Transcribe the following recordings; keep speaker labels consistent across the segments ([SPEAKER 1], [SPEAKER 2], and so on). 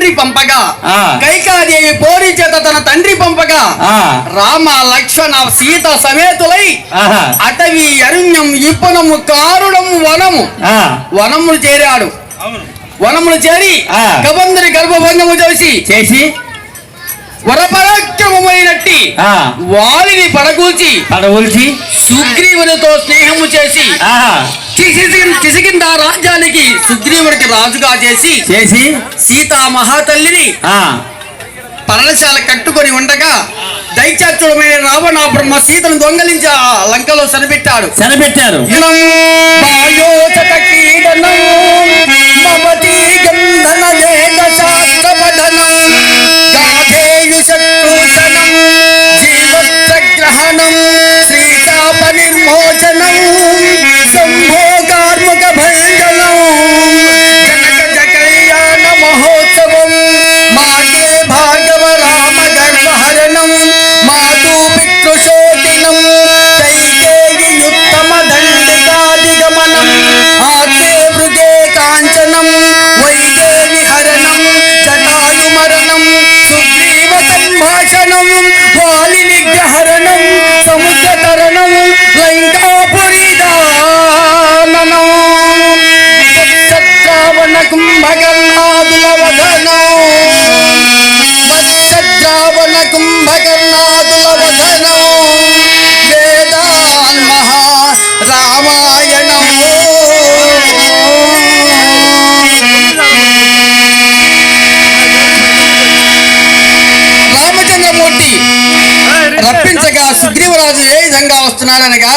[SPEAKER 1] తండ్రి పంపగా, కైకాదేవి పోరి చేత తన తండ్రి పంపగా, రామ లక్ష్మణ సీత సమేతులై అటవీ అరణ్యం ఇప్పనము కారుణము వనములు చేరాడు. వనములు చేరి కబంధుని గర్భభంగము చేసి వరపరాక్రమమైనట్టి వారిని పడగూల్చి సుగ్రీవునితో స్నేహము చేసి కిసికింద రాజ్యానికి సుగ్రీవుడికి రాజుగా చేసి సీతా మహాతల్లిని పర్ణశాల కట్టుకొని ఉండగా దైత్యాచుడమైన రావణ బ్రహ్మ సీతను దొంగలించి ఆ లంకలో సరిపెట్టారు. రప్పించగా సుగ్రీవరాజు ఏ విధంగా వస్తున్నాడనగా,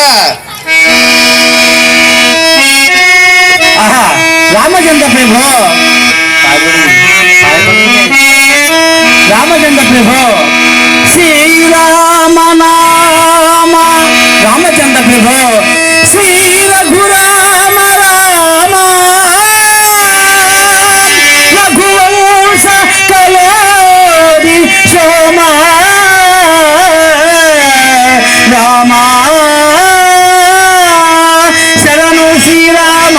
[SPEAKER 2] రామచంద్ర ప్రభు శ్రీరామ నామ రామచంద్ర ప్రభు శ్రీ రఘురామ రామ రఘువంశ కలోది సోమా రామ శరణు శ్రీరామ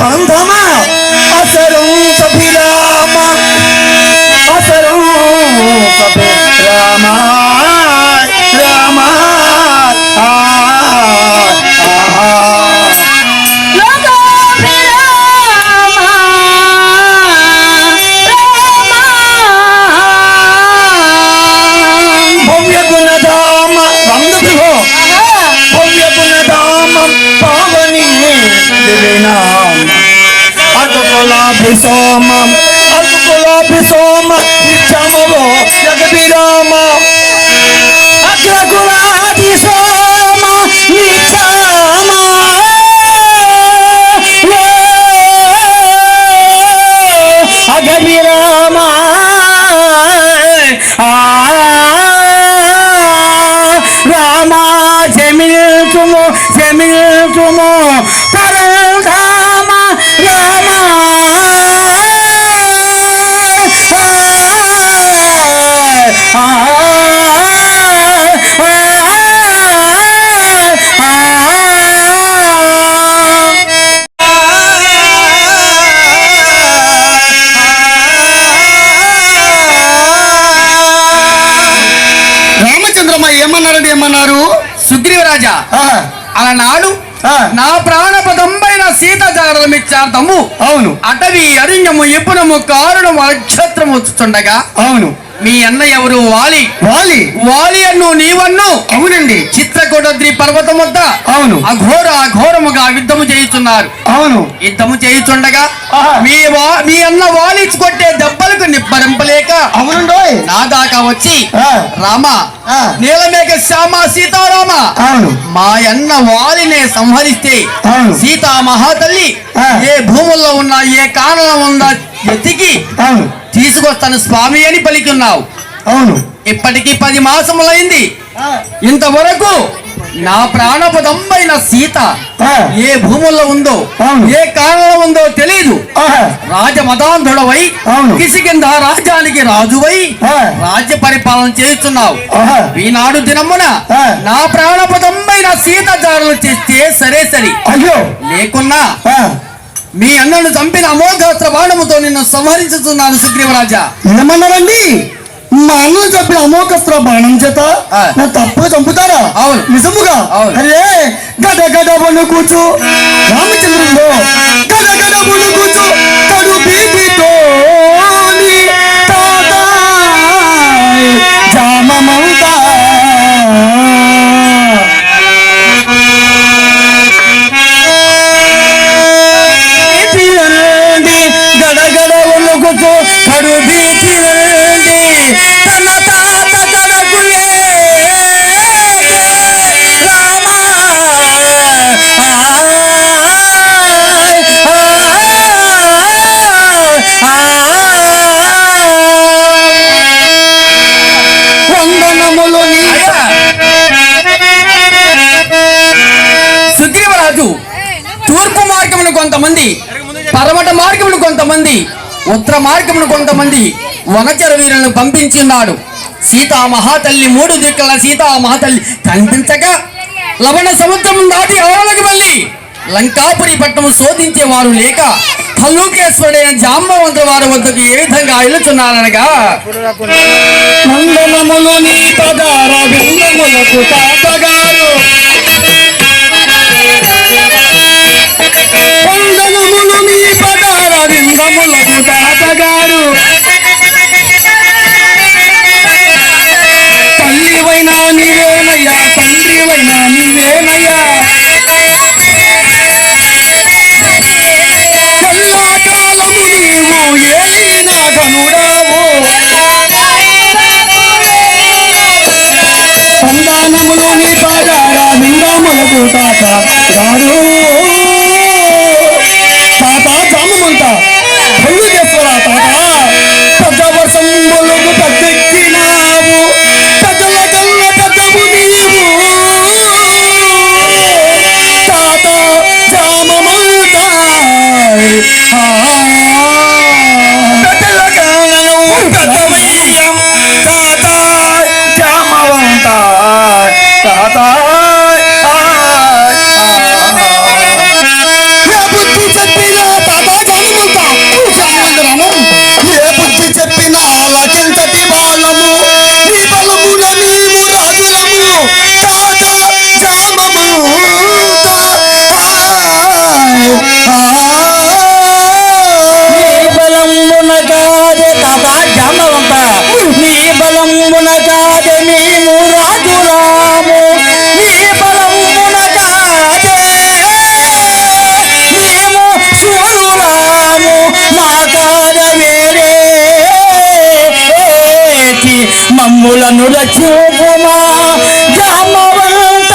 [SPEAKER 2] పరంధామ అసరం కపిరామ అసరం కపిరామ రామ భవ్య గుణధామ వందభో భవ్య గుణధామ పావని అర్కులాభిసోమ నిత్యమవో జగభిరామ అగ్రకులాభిసోమ నిత్యమ అగభిరామ రామ జమిల్తుము పరంధామ రామచంద్రమ్మ ఏమన్నారు?
[SPEAKER 1] సుగ్రీవరాజా, అలనాడు నా ప్రాణపదంపైన సీత జాడమిచ్చార్థము
[SPEAKER 2] అవును
[SPEAKER 1] అటవీ అరణ్యము ఎప్పుడము కారణము నక్షత్రము వచ్చుతుండగా
[SPEAKER 2] అవును
[SPEAKER 1] మీ అన్న ఎవరు? వాలి. వాలి అన్ను నీవన్ను.
[SPEAKER 2] అవునండి.
[SPEAKER 1] చిత్రకూటద్రి పర్వతం వద్ద
[SPEAKER 2] అవును
[SPEAKER 1] అఘోరముగా యుద్ధము చేయుచున్నారు.
[SPEAKER 2] అవును
[SPEAKER 1] యుద్ధము చేయుచుండగా మీ అన్న వాలి కొట్టే దెబ్బలకు నిబ్బరింపలేక
[SPEAKER 2] అవునండోయ్
[SPEAKER 1] నా దాకా వచ్చి రామ నీలమేఘ శ్యామ సీతారామ మా అన్న వాలినే సంహరిస్తే సీతా మహాతల్లి ఏ భూముల్లో ఉన్నా ఏ కారణం ఉందా ఎత్తికి తీసుకొస్తాను స్వామి అని పలికున్నావు.
[SPEAKER 2] అవును
[SPEAKER 1] ఇప్పటికి 10 మాసములైంది. ఇంతవరకు నా ప్రాణపదంపైన సీత ఏ భూముల్లో ఉందో ఏ కారణం ఉందో తెలియదు. రాజమదాంధుడవై కిసికింద రాజ్యానికి రాజువై రాజ్య పరిపాలన చేస్తున్నావు. ఈనాడు దినమున నా ప్రాణపదంపైన సీత జారులు చేస్తే సరే అయ్యో లేకున్నా మీ అన్నను చంపిన అమోఘాస్త్ర బాణముతో నిన్ను సంహరించుతున్నాను సుగ్రీవరాజా.
[SPEAKER 2] ఏమన్నారండి? మా అన్నను చంపిన అమోఘాస్త్ర బాణం చేత నా తప్పుగా చంపుతారా?
[SPEAKER 1] అవును
[SPEAKER 2] నిజముగా. అరే గద గద బొను కూచు రామచంద్రుడు గద గద బొను కూచు తడు బీబీతో జామమౌతా గడగడ ఒలుగుతూ కడు బీచి తన తాత కడకులే రామా వందనములు
[SPEAKER 1] సుగ్రీవరాజు తూర్పు మార్గమును కొంతమంది, పరమట మార్గమును కొంతమంది, ఉత్తర మార్గమును కొంతమంది వనచర వీరులను పంపించున్నాడు. సీతా మహాతల్లి 3 దిక్కుల సీతా మహాతల్లి కనిపించగా లవణ సముద్రం దాటి ఆవలకు వెళ్ళి లంకాపురి పట్టణము శోధించేవారు లేక హల్లూకేశ్వరుడైన జాంబవంతుల వారి వద్దకు ఏ విధంగా వెళుతున్నారనగా
[SPEAKER 2] మందనములు నీ పదార బిందములకు తాతగారు వందనములు నీ పదార బిందములకు తాతగారు తల్లివైనా నీవేనయ్యా తండ్రివైనా నీవేనయ్యా ఎల్లకాలము నీవు ఏలిన ఘనుడావు సంతానములు నీ పాదార బిందములకు తాత గారు తాత జామమంత హల్లూకేశ్వర తాత పెద్ద వర్షములకు పెద్దెక్కినావు పెద్దల కల్ల పెద్దవు నీవు తాత జామమంత పెద్దల కళ్ళను పెద్దవయ్యం తాత జామవంత తాత బుద్ధి చెప్పిన తాత జామమంత ఏ బుద్ధి చెప్పిన ఆలకించటి బాలము నీ బలమున నీవు రాజులము తాత జామమంత నీ బలమున కాదే తాత జామవంత నీ బలమున కాదే మేము రాజురాము నీ బలమున కాదే మేము శూరులాము మా కాద వేరే మమ్ములను రక్షించుమా జామవంత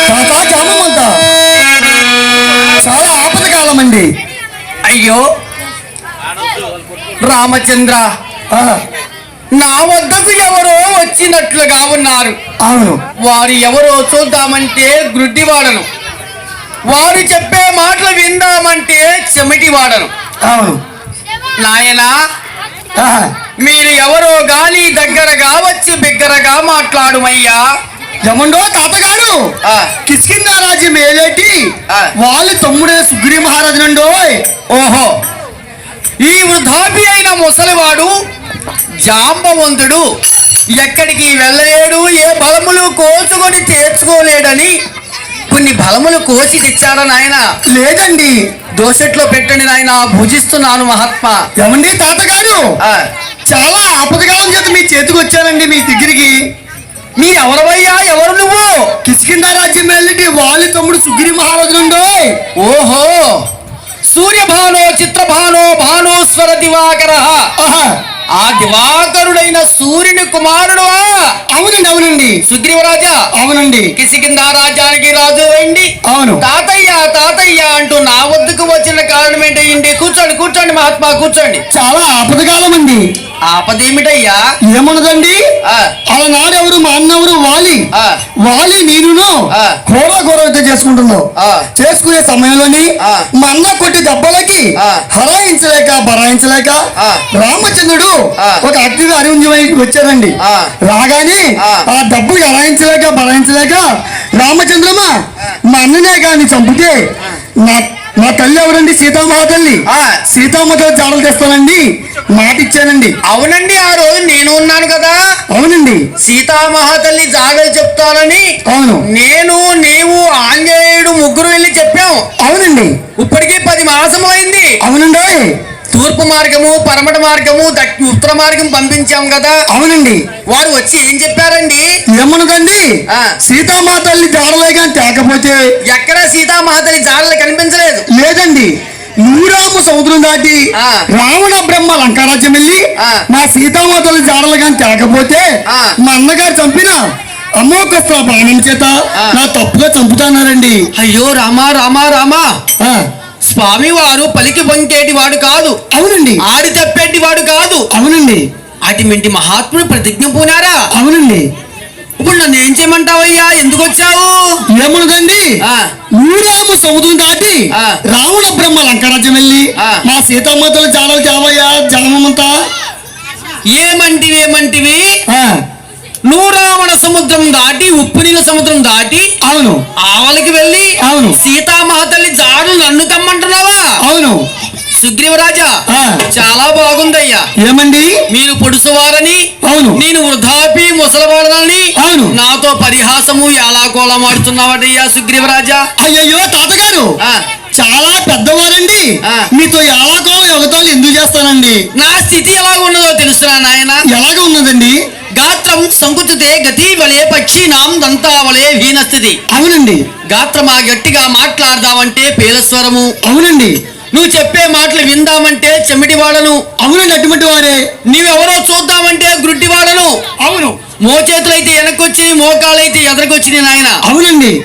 [SPEAKER 2] తాత జామవంత చాలా ఆపదకాలం అండి.
[SPEAKER 1] అయ్యో రామచంద్ర, నా వద్దకు ఎవరో వచ్చినట్లుగా ఉన్నారు.
[SPEAKER 2] అవును.
[SPEAKER 1] వారు ఎవరో చూద్దామంటే గ్రుడ్డివాడను, వారు చెప్పే మాటలు విందామంటే చెమిటివాడను.
[SPEAKER 2] అవును.
[SPEAKER 1] నాయనా,
[SPEAKER 2] ఆహా.
[SPEAKER 1] మీరు ఎవరో గాని దగ్గరగా వచ్చి బిగ్గరగా మాట్లాడుమయ్యా.
[SPEAKER 2] ఏమండో తాతగారు,
[SPEAKER 1] ఆ,
[SPEAKER 2] కిష్కింధ రాజ్యం ఏలేటి
[SPEAKER 1] ఆ.
[SPEAKER 2] వాళ్ళు తమ్ముడే సుగ్రీవ మహారాజు నండో.
[SPEAKER 1] ఓహో, ఈ వృద్ధాపి అయిన ముసలివాడు జాంబవంతుడు ఎక్కడికి వెళ్ళలేడు, ఏ బలములు కోసుకొని తెచ్చుకోలేడని కొన్ని బలములు కోసి తెచ్చారా నాయన?
[SPEAKER 2] లేదండి.
[SPEAKER 1] దోసెట్లో పెట్టండి నాయన, భుజిస్తున్నాను మహాత్మా.
[SPEAKER 2] ఏమండి తాతగారు,
[SPEAKER 1] ఆ,
[SPEAKER 2] చాలా ఆపదకాలం చేత మీ చేతికి వచ్చానండి మీ దగ్గరికి.
[SPEAKER 1] మీరెవరవయ్యా? ఎవరు నువ్వు?
[SPEAKER 2] కిష్కింధ రాజ్యం వెళ్ళి వాళ్ళ తమ్ముడు సుగ్రీవ మహారాజు నండో.
[SPEAKER 1] ఓహో, సూర్యభానో చిత్రభానో భానుస్వర దివాకర,
[SPEAKER 2] ఆహా.
[SPEAKER 1] ఆ దివాకరుడైన సూర్యుని కుమారుడువా?
[SPEAKER 2] అవునండి. అవునండి.
[SPEAKER 1] సుగ్రీవరాజా,
[SPEAKER 2] అవునండి.
[SPEAKER 1] కిష్కింధ రాజ్యానికి రాజు అయింది.
[SPEAKER 2] అవును.
[SPEAKER 1] తాతయ్య తాతయ్య అంటూ నా వద్దకు వచ్చిన కారణం ఏంటండి? కూర్చోండి కూర్చోండి మహాత్మా, కూర్చోండి.
[SPEAKER 2] చాలా ఆపదకాలం అండి.
[SPEAKER 1] ఆపదేమిటయ్యా?
[SPEAKER 2] ఏమన్నదండి,
[SPEAKER 1] ఆ,
[SPEAKER 2] అలనాడెవరు మా అన్నెవరు వాలి.
[SPEAKER 1] ఆ,
[SPEAKER 2] వాలి నేనును
[SPEAKER 1] ఆ.
[SPEAKER 2] ఘోర యుద్ధం చేసుకుంటున్నావు.
[SPEAKER 1] ఆ.
[SPEAKER 2] చేసుకునే సమయంలోని
[SPEAKER 1] ఆ.
[SPEAKER 2] మా అన్న కొట్టి దెబ్బలకి
[SPEAKER 1] ఆ.
[SPEAKER 2] హరాయించలేక భరాయించలేక
[SPEAKER 1] ఆ.
[SPEAKER 2] రామచంద్రుడు
[SPEAKER 1] ఆ.
[SPEAKER 2] ఒక అగ్ని అరివింజమై వచ్చారండి.
[SPEAKER 1] ఆ.
[SPEAKER 2] రాగానే
[SPEAKER 1] ఆ.
[SPEAKER 2] ఆ డబ్బు హరాయించలేక భరాయించలేక రామచంద్రమ మా అన్ననే కానీ చంపితే నా తల్లి ఎవరండి? సీతామహాతల్లి.
[SPEAKER 1] ఆ.
[SPEAKER 2] సీతామహాతల్లి జాడలు తెస్తానండి మాట ఇచ్చానండి.
[SPEAKER 1] అవునండి, ఆ రోజు నేను ఉన్నాను కదా.
[SPEAKER 2] అవునండి.
[SPEAKER 1] సీతామహాతల్లి జాడలు చెప్తానని
[SPEAKER 2] అవును.
[SPEAKER 1] నేను, నీవు, ఆంజనేయుడు ముగ్గురు వెళ్ళి చెప్పాం.
[SPEAKER 2] అవునండి.
[SPEAKER 1] ఇప్పటికీ 10 మాసములైంది.
[SPEAKER 2] అవునండి.
[SPEAKER 1] తూర్పు మార్గము, పరమట మార్గము, ఉత్తర మార్గం పంపించాం కదా.
[SPEAKER 2] అవునండి.
[SPEAKER 1] వారు వచ్చి ఏం చెప్పారండి?
[SPEAKER 2] ఏమన్నదండి,
[SPEAKER 1] ఆ.
[SPEAKER 2] సీతామాతల్లి జాడలే కానీ తేకపోతే
[SPEAKER 1] ఎక్కడ సీతామహాతల్లి జాడలు కనిపించలేదు.
[SPEAKER 2] లేదండి. నూరాము సముద్రం దాటి
[SPEAKER 1] ఆ.
[SPEAKER 2] రావణ బ్రహ్మ లంకారాజ్యం వెళ్ళి
[SPEAKER 1] ఆ.
[SPEAKER 2] మా సీతామాతల్లి జాడలు కానీ తేకపోతే
[SPEAKER 1] ఆ.
[SPEAKER 2] మా అన్నగారు చంపిన అమోకస్త్ర బాణం చేత
[SPEAKER 1] ఆ.
[SPEAKER 2] నా తప్పుగా చంపుతున్నారండి.
[SPEAKER 1] అయ్యో రామా రామా రామా,
[SPEAKER 2] ఆ.
[SPEAKER 1] స్వామి వారు పలికి పొంకేటి వాడు కాదు,
[SPEAKER 2] అవునండి.
[SPEAKER 1] ఆడి తప్పేటి వాడు కాదు.
[SPEAKER 2] అవునండి.
[SPEAKER 1] అటువంటి మహాత్ముడు ప్రతిజ్ఞ పూనారా.
[SPEAKER 2] అవునండి.
[SPEAKER 1] ఇప్పుడు నన్ను ఏం చేయమంటావయ్యా? ఎందుకు వచ్చావు?
[SPEAKER 2] ఏమన్నదండి,
[SPEAKER 1] ఆ,
[SPEAKER 2] నూరాము సముద్రం దాటి
[SPEAKER 1] ఆ.
[SPEAKER 2] రావణ బ్రహ్మ లంకారాజ్యం వెళ్ళి
[SPEAKER 1] ఆ.
[SPEAKER 2] మా సీతామాతల జాడలు జావయ్యా జామంతా.
[SPEAKER 1] ఏమంటివి?
[SPEAKER 2] ఆ.
[SPEAKER 1] నూరావణ సముద్రం దాటి, ఉప్పు నీళ్ళ సముద్రం దాటి
[SPEAKER 2] అవును.
[SPEAKER 1] ఆవలికి వెళ్ళి
[SPEAKER 2] అవును.
[SPEAKER 1] సీతామహాతల్లి జాడలు నన్ను కమ్మంటున్నావా?
[SPEAKER 2] అవును.
[SPEAKER 1] సుగ్రీవరాజా,
[SPEAKER 2] ఆ.
[SPEAKER 1] చాలా బాగుందయ్యా.
[SPEAKER 2] ఏమండి,
[SPEAKER 1] మీరు పొడుసువారని,
[SPEAKER 2] అవును.
[SPEAKER 1] నేను వృద్ధాపి ముసలివాడనని
[SPEAKER 2] అవును.
[SPEAKER 1] నాతో పరిహాసము ఎలా కోలమాడుతున్నావటయ్యా సుగ్రీవరాజా?
[SPEAKER 2] అయ్యయ్యో తాతగారు,
[SPEAKER 1] ఆ,
[SPEAKER 2] చాలా పెద్దవారండి.
[SPEAKER 1] ఆ.
[SPEAKER 2] మీతో ఎలాగోళ యువతాలు ఎందుకు చేస్తానండి?
[SPEAKER 1] నా స్థితి ఎలా ఉన్నదో తెలుసునా నాయన?
[SPEAKER 2] ఎలాగ ఉన్నదండి?
[SPEAKER 1] గాత్రం సంకుచితే గతి వలే పక్షినాం దంతావలే హీనస్థితి.
[SPEAKER 2] అవునండి.
[SPEAKER 1] గాత్రమా గట్టిగా మాట్లాడదామంటే పేలస్వరము.
[SPEAKER 2] అవునండి.
[SPEAKER 1] నువ్వు చెప్పే మాటలు విందామంటే చెమిటివాడను.
[SPEAKER 2] అవునండి. అటువంటి వారే.
[SPEAKER 1] నీవెవరో చూద్దామంటే గ్రుడ్డివాడను.
[SPEAKER 2] అవును.
[SPEAKER 1] మోచేతులైతే వెనకొచ్చినాయి, మోకాలైతే ఎదరకొచ్చినాయి నాయన.
[SPEAKER 2] అవునండి.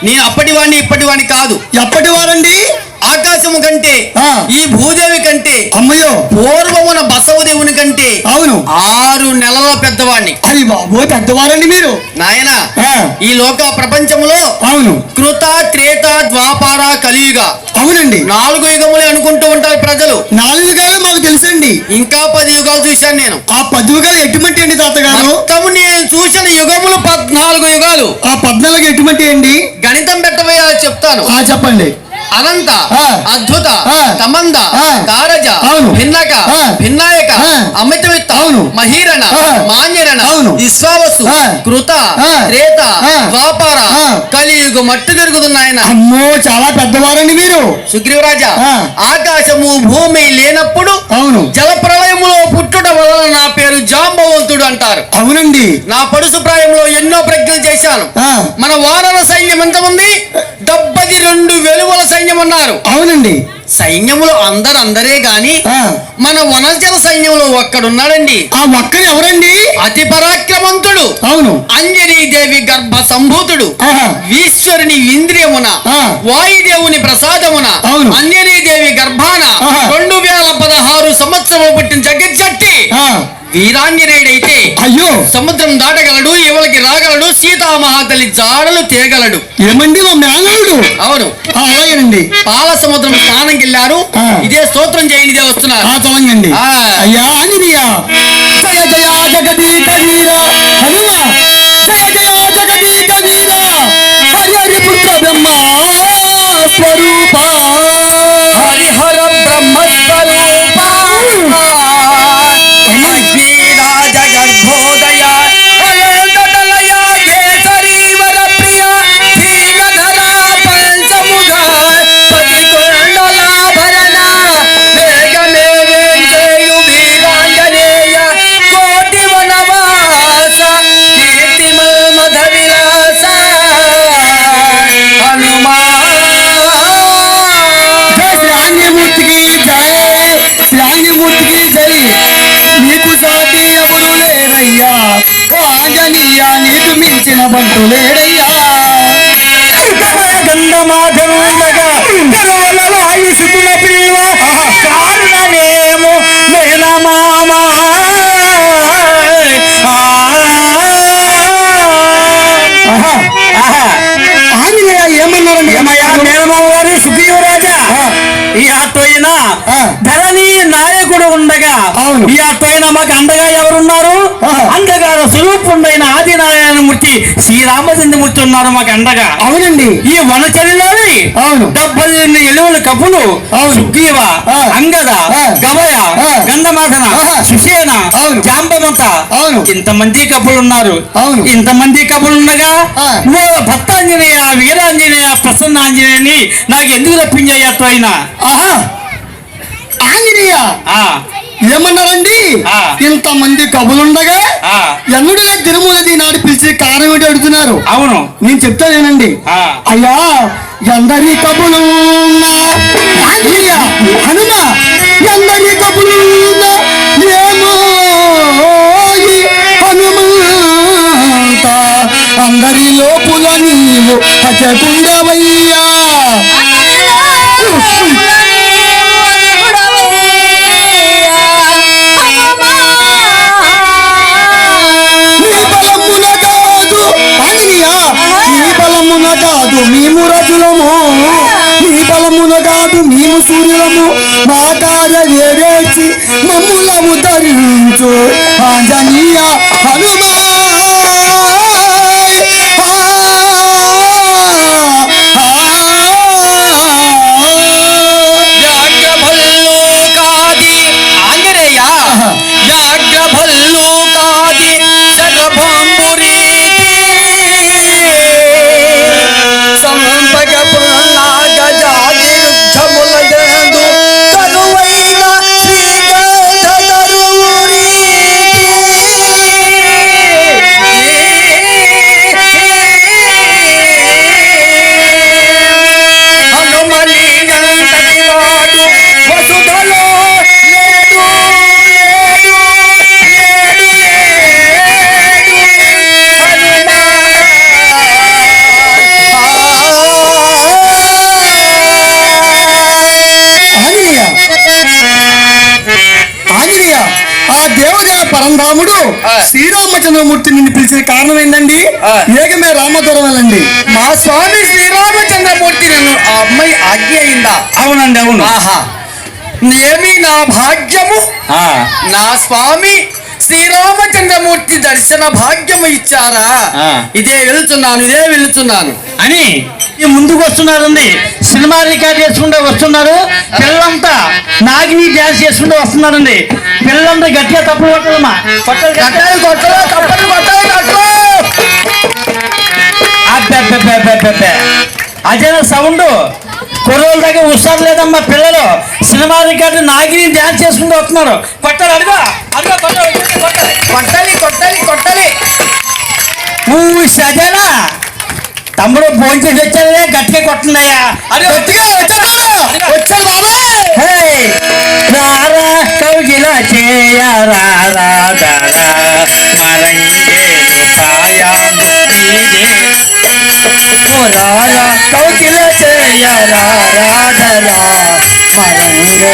[SPEAKER 1] నేను అప్పటివాణ్ణి ఇప్పటివాణ్ణి కాదు.
[SPEAKER 2] ఎప్పటి వారండి?
[SPEAKER 1] ఆకాశము కంటే,
[SPEAKER 2] ఆ.
[SPEAKER 1] ఈ భూదేవి కంటే,
[SPEAKER 2] అమ్మయ్యో.
[SPEAKER 1] పూర్వమున బసవదేవుని కంటే
[SPEAKER 2] అవును.
[SPEAKER 1] 6 నెలల పెద్దవాణ్ణి.
[SPEAKER 2] అది బాబో పెద్దవారండి మీరు.
[SPEAKER 1] నాయన,
[SPEAKER 2] ఆ.
[SPEAKER 1] ఈ లోక ప్రపంచంలో
[SPEAKER 2] అవును.
[SPEAKER 1] కృత, త్రేత, ద్వాపార, కలియుగ
[SPEAKER 2] అవునండి.
[SPEAKER 1] 4 యుగములే అనుకుంటూ ఉంటారు ప్రజలు.
[SPEAKER 2] 4 యుగాలు మాకు తెలుసండి.
[SPEAKER 1] ఇంకా 10 యుగాలు చూశాను నేను.
[SPEAKER 2] ఆ 10 యుగాలు ఎటువంటి అండి తాతగారు?
[SPEAKER 1] మొత్తము నేను చూసిన యుగములు 14 యుగాలు.
[SPEAKER 2] ఆ 14 ఎటువంటి అండి?
[SPEAKER 1] గణితం పెట్టబోయా చెప్తాను.
[SPEAKER 2] చెప్పండి.
[SPEAKER 1] అనంత,
[SPEAKER 2] ఆ.
[SPEAKER 1] అద్భుత,
[SPEAKER 2] ఆ.
[SPEAKER 1] తమంద,
[SPEAKER 2] ఆ.
[SPEAKER 1] కారజ,
[SPEAKER 2] అవును.
[SPEAKER 1] భిన్నక,
[SPEAKER 2] ఆ.
[SPEAKER 1] భిన్నాయక,
[SPEAKER 2] ఆ.
[SPEAKER 1] అమితవిత్త,
[SPEAKER 2] అవును.
[SPEAKER 1] మహీరణ,
[SPEAKER 2] ఆ.
[SPEAKER 1] మాన్యరణ,
[SPEAKER 2] అవును.
[SPEAKER 1] విశ్వావసు,
[SPEAKER 2] ఆ.
[SPEAKER 1] కృత,
[SPEAKER 2] ఆ.
[SPEAKER 1] త్రేత,
[SPEAKER 2] ఆ.
[SPEAKER 1] ద్వాపార,
[SPEAKER 2] ఆ.
[SPEAKER 1] కలియుగ మట్టు తిరుగుతున్నాయన.
[SPEAKER 2] అమ్మో చాలా పెద్దవారండి మీరు.
[SPEAKER 1] సుగ్రీవరాజా,
[SPEAKER 2] ఆ.
[SPEAKER 1] ఆకాశము భూమి లేనప్పుడు
[SPEAKER 2] అవును.
[SPEAKER 1] జలప్రలయములో పుట్టుట వలన నా పేరు జాంబవంతుడు అంటారు.
[SPEAKER 2] అవునండి.
[SPEAKER 1] నా పడుసు ప్రాయంలో ఎన్నో ప్రజ్ఞలు చేశాను.
[SPEAKER 2] ఆ.
[SPEAKER 1] మన వానర సైన్యం ఎంత ఉంది? 72 వెలువల సైన్యం అన్నారు.
[SPEAKER 2] అవునండి.
[SPEAKER 1] సైన్యములో అందరే గాని
[SPEAKER 2] ఆ.
[SPEAKER 1] మన వనజల సైన్యంలో ఒక్కడున్నాడండి.
[SPEAKER 2] ఆ ఒక్కరు ఎవరండి?
[SPEAKER 1] అతి పరాక్రమంతుడు,
[SPEAKER 2] అవును.
[SPEAKER 1] అంజనీదేవి గర్భ సంభూతుడు,
[SPEAKER 2] ఆహా.
[SPEAKER 1] ఈశ్వరుని ఇంద్రియమున,
[SPEAKER 2] ఆ.
[SPEAKER 1] వాయుదేవుని ప్రసాదమున,
[SPEAKER 2] అవును.
[SPEAKER 1] అంజనీదేవి గర్భాన
[SPEAKER 2] ఆహా.
[SPEAKER 1] 2016 సంవత్సరములు పుట్టిన జగజ్జట్టి
[SPEAKER 2] ఆ.
[SPEAKER 1] వీరాంజనేయుడైతే
[SPEAKER 2] అయ్యో
[SPEAKER 1] సముద్రం దాటగలడు, ఇవలకి రాగలడు, సీతామహాతల్లి జాడలు తేగలడు.
[SPEAKER 2] ఏమండి మా మేనలుడు?
[SPEAKER 1] అవును.
[SPEAKER 2] అలాగేనండి.
[SPEAKER 1] పాల సముద్రం స్నానంకి వెళ్ళారు. ఇదే స్తోత్రం చేయనిదే వస్తున్నారు.
[SPEAKER 2] తొలంగండి. అయ్యా ఆంజనేయ జయ జయ జగదీక వీర హనుమ జయ జయ జగదీక వీర హరి పుత్ర బ్రహ్మ స్వరూప
[SPEAKER 1] హరిహర బ్రహ్మ స్వరూప అగ్నిరాజ గర్భోదయ అనంతతలయ కేసరీవర ప్రియ శ్రీగధర పంచముఖ పతికొండలాభరణ వేగమే వేంచేయు వీరాంజనేయ కోటి వనవాస కీర్తిమల్మధ విలాస హనుమా.
[SPEAKER 2] శ్రాంగిమూర్తికి జై, శ్రాంగిమూర్తికి జై. నీకు సాటి ఎవరు లేరయ్యా ఓ ఆంజనేయ, నీకు మించిన బంటు లేడయ్యా. గంధమాధండగా గర్వల ఆయుషుకుల పిల్ల కారణమేమో మేనమామా. ఆంజనేయ ఏమన్నారండి?
[SPEAKER 3] ఏమయ్యా మేనమామ గారు సుగ్రీవరాజా, ఈ ఆటోయిన ధరణి నాయకుడు ఉండగా
[SPEAKER 2] అవును.
[SPEAKER 3] ఈ ఆటోయిన మాకు అండగా ఎవరున్నారు? అండగారు స్వరూపుండైన ఆదినారాయణమూర్తి శ్రీరామచంద్రమూర్తి ఉన్నారు మాకు అండగా.
[SPEAKER 2] అవునండి.
[SPEAKER 3] ఈ వనచరిలోని
[SPEAKER 2] అవును.
[SPEAKER 3] 78 ఎలువల కపులు
[SPEAKER 2] అవును.
[SPEAKER 3] సుగ్రీవ,
[SPEAKER 2] ఆ.
[SPEAKER 3] అంగద, గమయ,
[SPEAKER 2] ఆ.
[SPEAKER 3] గంధమాధన, సుషేన,
[SPEAKER 2] అవును.
[SPEAKER 3] జాంబవంత,
[SPEAKER 2] అవును.
[SPEAKER 3] ఇంతమంది కపులు ఉన్నారు.
[SPEAKER 2] అవును.
[SPEAKER 3] ఇంతమంది కపులు ఉండగా
[SPEAKER 2] ఆ.
[SPEAKER 3] నువ్వు భక్తాంజనేయ, వీరాంజనేయ, ప్రసన్నాంజనేయని నాకు ఎందుకు రప్పించాయి అట్లయినా?
[SPEAKER 2] ఆహా ఆంజనేయ ఏమన్నారండి? ఇంతమంది కబులుండగా ఎన్నడూ దినములది నాడు పిలిచి కారణం ఏంటి అడుగుతున్నారు.
[SPEAKER 3] అవును,
[SPEAKER 2] నేను చెప్తానేనండి. అయ్యా ఎందరి కబులున్నా ఆంజనేయ హనుమ ఎందరి కబులున్నా ఏమో ఈ హనుమంత అందరి లోపుల నీవు హచకుండవయ్యా. మేము రజులము, నీ బలమున కాదు మేము సూర్యులము, మా కార్య వేరేచి మమ్ములము ధరించు ఆంజనేయ హనుమా. పరంధాముడు శ్రీరామచంద్రమూర్తి నిన్ను పిలిచిన కారణం ఏంటండి? ఏకమే రామదూరం వెళ్ళండి.
[SPEAKER 1] మా స్వామి శ్రీరామచంద్రమూర్తి నన్ను ఆ అమ్మాయి ఆజ్ఞ అయిందా?
[SPEAKER 3] అవునండి, అవును.
[SPEAKER 1] ఆహా, ఏమి నా భాగ్యము, నా స్వామి శ్రీరామచంద్రమూర్తి దర్శన భాగ్యము ఇచ్చారా? ఇదే వెళ్తున్నాను
[SPEAKER 3] అని ఈ ముందుకు వస్తున్నారండి. సినిమా రికార్డ్ చేసుకుంటూ వస్తున్నారు. పిల్లలంతా నాగిని డ్యాన్స్ చేసుకుంటూ వస్తున్నారండి. పిల్లలంతా గట్టిగా తప్పులు కొట్టదమ్మా, అదేనా సౌండ్? కుర్రోళ్ళ దగ్గర ఉత్సాహం లేదమ్మా. పిల్లలు సినిమా రికార్డు నాగిని డ్యాన్స్ చేసుకుంటూ వస్తున్నారు. కొట్టాలి, అడుగు అడుగు,
[SPEAKER 1] కొట్టాలి.
[SPEAKER 3] సజనా తమ్ముడు ఫోన్ చేసి వచ్చాడే, గట్టిగా కొట్టిందయ్యా.
[SPEAKER 1] అది గట్టిగా వచ్చాడు బాబాయ్.
[SPEAKER 3] రారా కౌగిల చేయరా కౌగిల చేయరా రాధరా మరంగే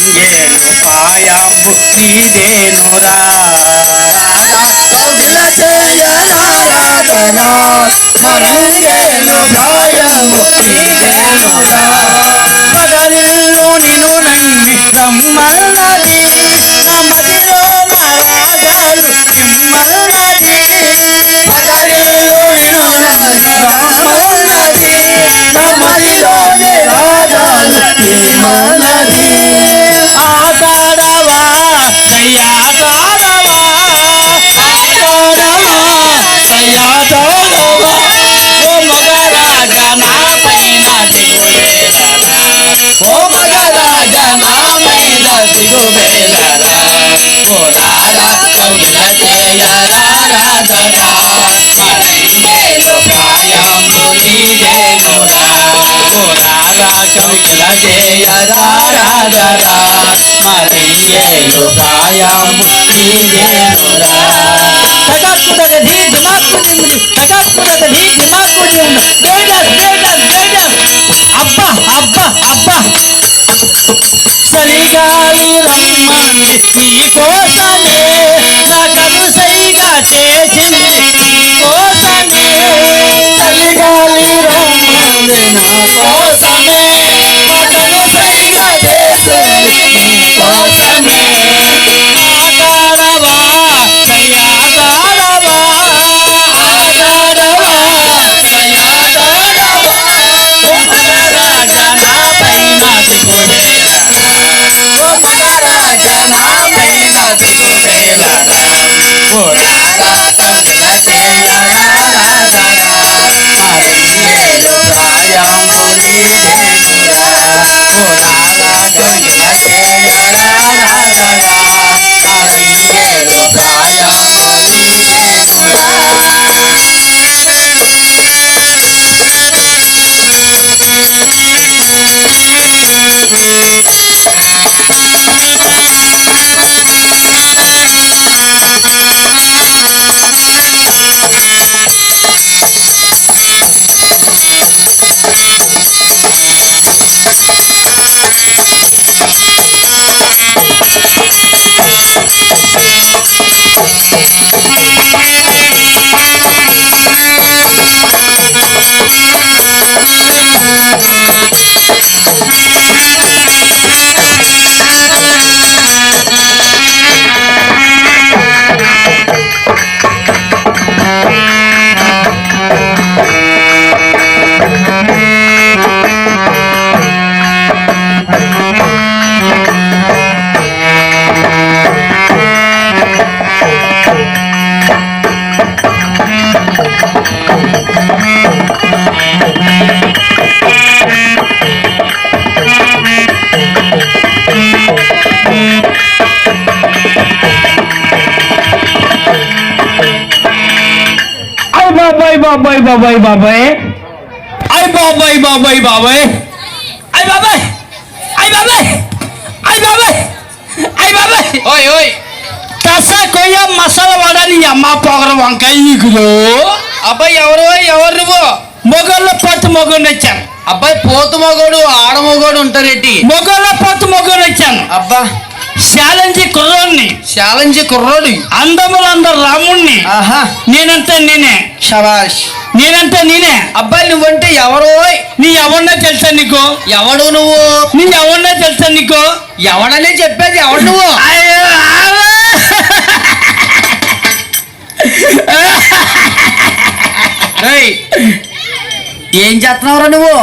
[SPEAKER 3] పాయ నీదేనురా
[SPEAKER 1] కౌగిల చేయనారాధనా మరణేను గాయము నీదేనురా
[SPEAKER 3] పగలిలో నిన్ను నమ్మి రమ్మన్నది నా మదిలో నా రాగాలు నిమ్మన్నది
[SPEAKER 1] పగలిలో నిన్ను రమ్మన్నది నా మదిలోని రాగాలు నీమన్నది
[SPEAKER 3] ఆటాడవా దయ్యాటాడవా ఆటాడవా దయ్యాటాడవా ఓ మగరాజ నా పైన దిగులేరా
[SPEAKER 1] ఓ మగరాజ నా మీద దిగువేలరా ఓ రారా కౌగిల చేయనారాధనా మరణేను గాయము నీదేనురా ఓ రారా కౌగిల చేయనారాధనా మరణేను గాయము నీదేనురా
[SPEAKER 3] తగక్కుదగది దిమాకు నిమ్ముది తగక్కుదగది దిమాకు నిమ్ము వేడర్ వేడర్ వేడర్ అబ్బా అబ్బా అబ్బా చలిగాలి రమ్మని నీ కోసమే నా కలుసైగా చేసింది నీ కోసమే
[SPEAKER 1] చలిగాలి రమ్మని నా కోసమే నా కనుసైగా చేసింది నీ కోసమే
[SPEAKER 3] ఆటాడవా దయ్యాటాడవా
[SPEAKER 1] ఆటాడవా దయ్యాటాడవా ఓ మగరాజ నా పైన దిగువేలరా ఓ మగరాజ నా పైన దిగువేలరా ఓ రారా కౌగిల చేయనారాధనా మరణేను గాయము నీదేనురా ఓ రారా కౌగిల చేయనారాధనా మరణేను గాయము నీదేనురా
[SPEAKER 3] బాబాయ్ బాబాయ్ బాబాయ్ బాబాయ్ అయ్ బాబాయ్ బాబాయ్ బాబాయ్ అయ్ బాబాయ్ అయ్ బాబాయ్ అయ్ బాబాయ్ అయ్ బాబాయ్
[SPEAKER 1] ఓయ్ ఓయ్
[SPEAKER 3] కస కొయ్య మసాలా వాడని అమ్మ పొగర వంకాయ ఈగులు
[SPEAKER 1] అబ్బాయి ఎవరు నువ్వు
[SPEAKER 3] మొగళ్ళ పట్టు మొగలు వచ్చాను
[SPEAKER 1] అబ్బాయి పోతు మగోడు ఆడ మగోడు ఉంటారేటి
[SPEAKER 3] మొగళ్ళ పట్టు మొగలు వచ్చాను
[SPEAKER 1] అబ్బా
[SPEAKER 3] శాలంజి కుర్రోడిని
[SPEAKER 1] ఛాలెంజ్ కుర్రోడు
[SPEAKER 3] అందములందరు రాముణ్ణి
[SPEAKER 1] ఆహా
[SPEAKER 3] నేనంటే నేనే
[SPEAKER 1] శబాష్
[SPEAKER 3] నేనంటే నేనే
[SPEAKER 1] అబ్బాయి నువ్వంటే ఎవరో
[SPEAKER 3] నీ ఎవరినో తెలుసా నీకు
[SPEAKER 1] ఎవడు నువ్వు
[SPEAKER 3] నీ ఎవరినో తెలుసా నీకు
[SPEAKER 1] ఎవడనే చెప్పేది ఎవడు నువ్వు
[SPEAKER 3] అయ్యో, ఆవే.
[SPEAKER 1] రేయ్, ఏం చేస్తున్నావురా నువ్వు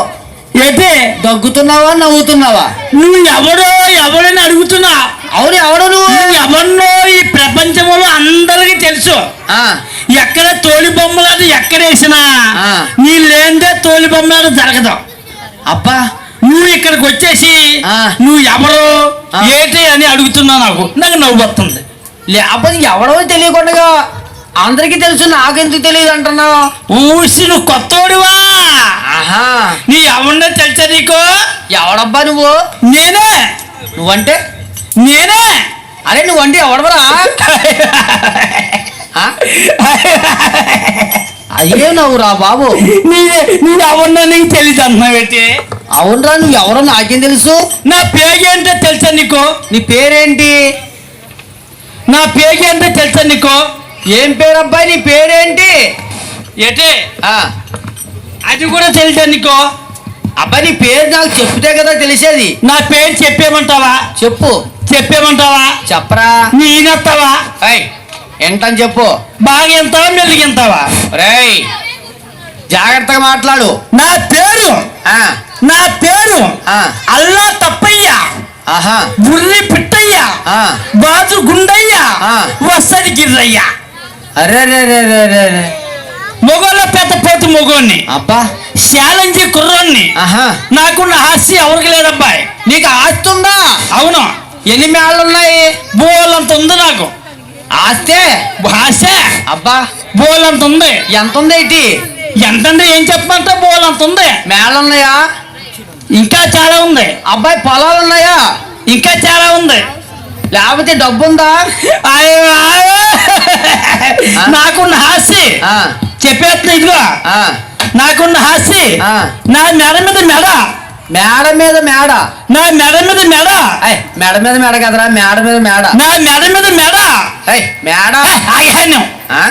[SPEAKER 3] ఏంటి
[SPEAKER 1] దగ్గుతున్నావా నవ్వుతున్నావా
[SPEAKER 3] నువ్వు ఎవడని అడుగుతున్నా
[SPEAKER 1] అవును ఎవడు నువ్వు
[SPEAKER 3] నువ్వు ఎవరినో ఈ ప్రపంచంలో అందరికీ తెలుసు
[SPEAKER 1] ఆ,
[SPEAKER 3] ఎక్కడ తోలి బొమ్మలాట ఎక్కడ వేసినా
[SPEAKER 1] ఆ.
[SPEAKER 3] నీ లేనిదే తోలి బొమ్మలాట జరగదు
[SPEAKER 1] అబ్బా
[SPEAKER 3] నువ్వు ఇక్కడికి వచ్చేసి
[SPEAKER 1] ఆ.
[SPEAKER 3] నువ్వు ఎవరు
[SPEAKER 1] ఆ.
[SPEAKER 3] ఏంటి అని అడుగుతున్నావు నాకు నవ్వు వస్తుంది
[SPEAKER 1] లేకపోతే ఎవడో తెలియకుండా అందరికీ తెలుసు నాకెందుకు తెలియదు అంటున్నావు
[SPEAKER 3] ఊసి నువ్వు కొత్తోడివా
[SPEAKER 1] ఆహా
[SPEAKER 3] నీ ఎవరినో తెలుసా నీకు
[SPEAKER 1] ఎవడబ్బా నువ్వు
[SPEAKER 3] నేనే
[SPEAKER 1] నువ్వంటే
[SPEAKER 3] నేనే
[SPEAKER 1] అరే నువ్వంటే ఎవడవరా అయ్యే నవ్వురా బాబు
[SPEAKER 3] నీ ఎవరినో నీకు తెలియదు అంటున్నావు ఏంటి
[SPEAKER 1] అవునరా, నువ్వు ఎవరో నాకేం తెలుసు.
[SPEAKER 3] నా పేగేంటో తెలుసా నీకు?
[SPEAKER 1] నీ పేరేంటి?
[SPEAKER 3] నా పేగేంటో తెలుసా నీకు?
[SPEAKER 1] ఏం పేరు అబ్బాయి, నీ పేరేంటి?
[SPEAKER 3] ఏటే
[SPEAKER 1] ఆ,
[SPEAKER 3] అది కూడా తెలుసా నీకు?
[SPEAKER 1] అబ్బాయి నీ పేరు నాకు చెప్తే కదా తెలిసేది.
[SPEAKER 3] నా పేరు చెప్పేమంటావా?
[SPEAKER 1] చెప్పు.
[SPEAKER 3] చెప్పేమంటావా?
[SPEAKER 1] చెప్పరా.
[SPEAKER 3] నేనెత్తావా?
[SPEAKER 1] ఏయ్, ఏంటని చెప్పు.
[SPEAKER 3] బాగా ఎంతావా మెల్లిగెంతావా?
[SPEAKER 1] రేయ్, జాగ్రత్తగా మాట్లాడు.
[SPEAKER 3] నా పేరు
[SPEAKER 1] ఆ,
[SPEAKER 3] నా పేరు
[SPEAKER 1] ఆ,
[SPEAKER 3] అల్లా తప్పయ్య,
[SPEAKER 1] ఆహా,
[SPEAKER 3] బుర్రి పిట్టయ్య,
[SPEAKER 1] ఆ,
[SPEAKER 3] బాజు గుండయ్య,
[SPEAKER 1] ఆ.
[SPEAKER 3] వసది గిర్రయ్య.
[SPEAKER 1] అరే రే రే రే రే రే.
[SPEAKER 3] మొగోళ్ళ పెద్ద పోతు మొగోన్ని,
[SPEAKER 1] అబ్బా,
[SPEAKER 3] శాలంజీ కుర్రోన్ని.
[SPEAKER 1] ఆహా.
[SPEAKER 3] నాకున్న ఆస్తి ఎవరికి లేదబ్బాయి.
[SPEAKER 1] నీకు ఆస్తి ఉందా?
[SPEAKER 3] అవును,
[SPEAKER 1] ఎన్ని మేళ్ళు ఉన్నాయి?
[SPEAKER 3] బోలంత ఉంది నాకు
[SPEAKER 1] ఆస్తే.
[SPEAKER 3] ఆశ.
[SPEAKER 1] అబ్బా,
[SPEAKER 3] బోలంత ఉంది.
[SPEAKER 1] ఎంత ఉంది ఏంటి?
[SPEAKER 3] ఎంతంటే ఏం చెప్పమంటే బోలంత ఉంది.
[SPEAKER 1] మేళ్ళు ఉన్నాయా?
[SPEAKER 3] ఇంకా చాలా ఉంది.
[SPEAKER 1] అబ్బాయి పొలాలు ఉన్నాయా?
[SPEAKER 3] ఇంకా చాలా ఉంది.
[SPEAKER 1] లేకపోతే డబ్బు ఉందా?
[SPEAKER 3] అయ్యో, అయ్యో. నాకున్న ఆస్తి
[SPEAKER 1] ఆ,
[SPEAKER 3] చెప్పేస్తున్నా, ఇదిగో
[SPEAKER 1] ఆ,
[SPEAKER 3] నాకున్న ఆస్తి.
[SPEAKER 1] ఆ.
[SPEAKER 3] నా మెడ మీద మెడ,
[SPEAKER 1] మేడ మీద మేడ.
[SPEAKER 3] నా మెడ మీద మెడ,
[SPEAKER 1] ఏయ్, మేడ మీద మేడ కదరా, మేడ మీద మేడ.
[SPEAKER 3] నా మెడ మీద మెడ.
[SPEAKER 1] ఏయ్, మేడ.
[SPEAKER 3] ఆగాను,
[SPEAKER 1] ఆ?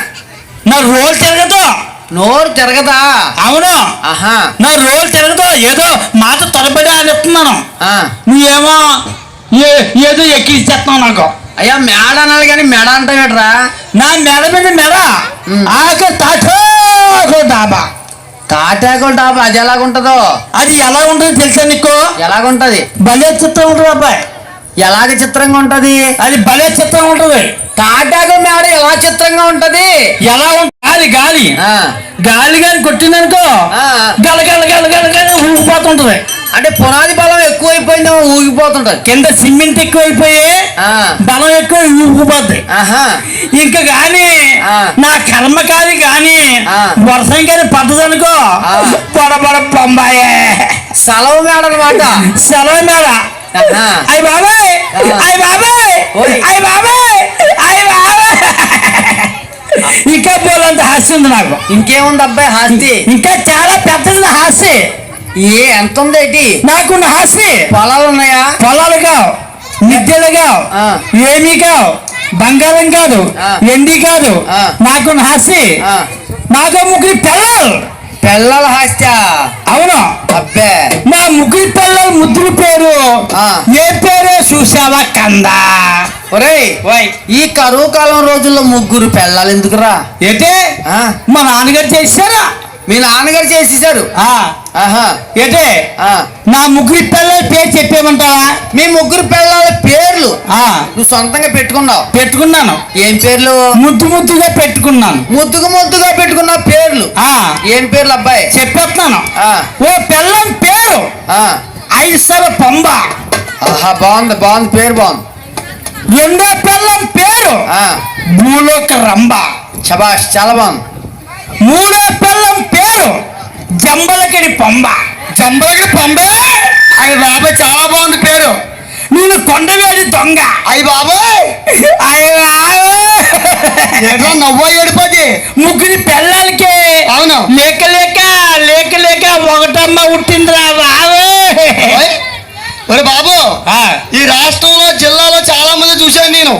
[SPEAKER 3] నా రోల్ తిరగదు.
[SPEAKER 1] నోరు తిరగదా?
[SPEAKER 3] అవును,
[SPEAKER 1] ఆహా.
[SPEAKER 3] నా రోల్ తిరగదు. ఏదో మాట తొలబడి అనేస్తున్నాను.
[SPEAKER 1] ఆ.
[SPEAKER 3] నువ్వేమో ఏదో ఎక్కిచ్చేస్తున్నావు నాకు.
[SPEAKER 1] అయ్యా, మేడ అనాలి కానీ మెడ అంటావేట్రా?
[SPEAKER 3] నా మెడ మీద మెడ. ఆక తాటో డాబా.
[SPEAKER 1] తాటాకుల డాబా అది ఎలాగుంటదో?
[SPEAKER 3] అది ఎలా ఉంటుందో తెలుసా నీకు?
[SPEAKER 1] ఎలాగుంటది?
[SPEAKER 3] భలే చిత్రం ఉంటుంది అబ్బాయి.
[SPEAKER 1] ఎలాగ చిత్రంగా ఉంటది?
[SPEAKER 3] అది భలే చిత్రం ఉంటుంది.
[SPEAKER 1] తాటాకు మేడ ఎలా చిత్రంగా ఉంటది?
[SPEAKER 3] ఎలా ఉంటుంది? గాలి గాలి
[SPEAKER 1] ఆ,
[SPEAKER 3] గాలి గాని కొట్టిందనుకో,
[SPEAKER 1] ఆ.
[SPEAKER 3] గల గల గల గల గల ఊగిపోతుంటది.
[SPEAKER 1] అంటే పునాది బలం ఎక్కువైపోయిందేమో, ఊగిపోతుంటది.
[SPEAKER 3] కింద సిమెంట్ ఎక్కువైపోయి
[SPEAKER 1] ఆ,
[SPEAKER 3] బలం ఎక్కువ ఊగిపోద్ది.
[SPEAKER 1] ఆహా.
[SPEAKER 3] ఇంకా గాని
[SPEAKER 1] ఆ.
[SPEAKER 3] నా కర్మకాలి గాని
[SPEAKER 1] ఆ.
[SPEAKER 3] వర్షం కానీ పడ్డదనుకో,
[SPEAKER 1] ఆ.
[SPEAKER 3] పొడబడ బొంబాయే
[SPEAKER 1] సెలవు మేడ అనమాట.
[SPEAKER 3] సెలవు మేడ.
[SPEAKER 1] ఆహా.
[SPEAKER 3] అయ్య బాబాయ్, అయ్య బాబాయ్,
[SPEAKER 1] ఓయ్.
[SPEAKER 3] అయ్య బాబాయ్, అయ్య బాబాయ్. ఇంకా పోలంత హాస్యం ఉంది నాకు.
[SPEAKER 1] ఇంకేముంది అబ్బాయి ఆస్తి?
[SPEAKER 3] ఇంకా చాలా పెద్దది నా హాస్య.
[SPEAKER 1] ఎంత ఉంది ఏంటి?
[SPEAKER 3] నాకున్న హాస్య
[SPEAKER 1] పొలాలు ఉన్నాయా?
[SPEAKER 3] పొలాలు కావు, మిద్దెలు కావు,
[SPEAKER 1] ఆ.
[SPEAKER 3] ఏమీ కావు, బంగారం కాదు,
[SPEAKER 1] ఆ.
[SPEAKER 3] ఎండి కాదు.
[SPEAKER 1] ఆ.
[SPEAKER 3] నాకున్న హాస్య
[SPEAKER 1] ఆ.
[SPEAKER 3] నాకు ముగ్గురు పిల్లలు.
[SPEAKER 1] పిల్లల హాస్య?
[SPEAKER 3] అవును,
[SPEAKER 1] అబ్బే.
[SPEAKER 3] నా ముగ్గురు పిల్లలు ముద్దుల పేరు
[SPEAKER 1] ఆ.
[SPEAKER 3] ఏ పేరు చూసావా కందా?
[SPEAKER 1] ఒరేయ్,
[SPEAKER 3] ఓయ్,
[SPEAKER 1] ఈ కరువు కాలం రోజుల్లో ముగ్గురు పిల్లలు ఎందుకురా?
[SPEAKER 3] ఏంటే
[SPEAKER 1] ఆ,
[SPEAKER 3] మా నాన్నగారు చేశారా?
[SPEAKER 1] మీ నాన్నగారు చేసేసారు. ఆహా.
[SPEAKER 3] ఏంటే
[SPEAKER 1] ఆ.
[SPEAKER 3] నా ముగ్గురు పిల్లల పేరు చెప్పేమంటావా?
[SPEAKER 1] మీ ముగ్గురు పిల్లల పేర్లు
[SPEAKER 3] ఆ,
[SPEAKER 1] నువ్వు సొంతంగా పెట్టుకున్నావు.
[SPEAKER 3] పెట్టుకున్నాను.
[SPEAKER 1] ఏం పేర్లు?
[SPEAKER 3] ముద్దు ముద్దుగా పెట్టుకున్నాను.
[SPEAKER 1] ముద్దుగా పెట్టుకున్న పేర్లు.
[SPEAKER 3] ఆ,
[SPEAKER 1] ఏం పేర్లు అబ్బాయి?
[SPEAKER 3] చెప్పేస్తున్నాను.
[SPEAKER 1] ఆ,
[SPEAKER 3] ఓ పిల్లం పేరు
[SPEAKER 1] ఆ.
[SPEAKER 3] ఐసర పంబ.
[SPEAKER 1] ఆహా, బాగుంది బాగుంది, పేరు బాగుంది.
[SPEAKER 3] రెండో పిల్లం పేరు
[SPEAKER 1] ఆ,
[SPEAKER 3] భూలోక రంబ.
[SPEAKER 1] శబాష్, చాలా బాగుంది.
[SPEAKER 3] మూడో పిల్లం పేరు జంబలకడి పంబ.
[SPEAKER 2] జంబలకి పంబే. అయ్య బాబాయ్, చాలా బాగుంది పేరు.
[SPEAKER 3] నేను కొండవేడి దొంగ.
[SPEAKER 2] అయ్య బాబాయ్, ఏదో నవ్వో ఏడిపోతే.
[SPEAKER 3] ముగ్గురి పిల్లలకి
[SPEAKER 2] అవును.
[SPEAKER 3] లేక లేక లేక లేక ఒకటమ్మ పుట్టిందిరా బాబు.
[SPEAKER 2] ఒరే బాబు, ఈ రాష్ట్రంలో జిల్లాలో చాలా మంది చూశాను నేను.